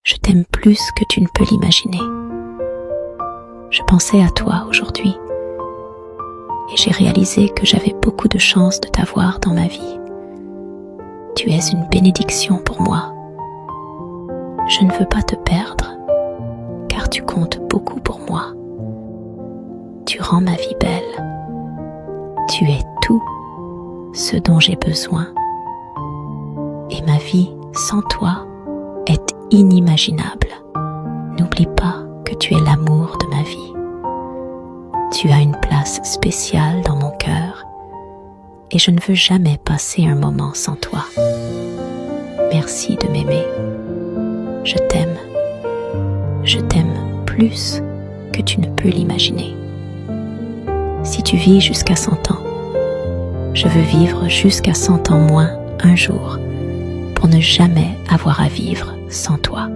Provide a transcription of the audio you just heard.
Je t'aime plus que tu ne peux l'imaginer. Je pensais à toi aujourd'hui et j'ai réalisé que j'avais beaucoup de chance de t'avoir dans ma vie. Tu es une bénédiction pour moi. Je ne veux pas te perdre, car tu comptes beaucoup pour moi. Tu rends ma vie belle. Tu es tout ce dont j'ai besoin. Et ma vie sans toi est inimaginable. N'oublie pas que tu es l'amour de ma vie. Tu as une place spéciale dans mon cœur et je ne veux jamais passer un moment sans toi. Merci de m'aimer. Je t'aime. Je t'aime plus que tu ne peux l'imaginer. Si tu vis jusqu'à 100 ans, je veux vivre jusqu'à 100 ans moins un jour pour ne jamais avoir à vivre sans toi.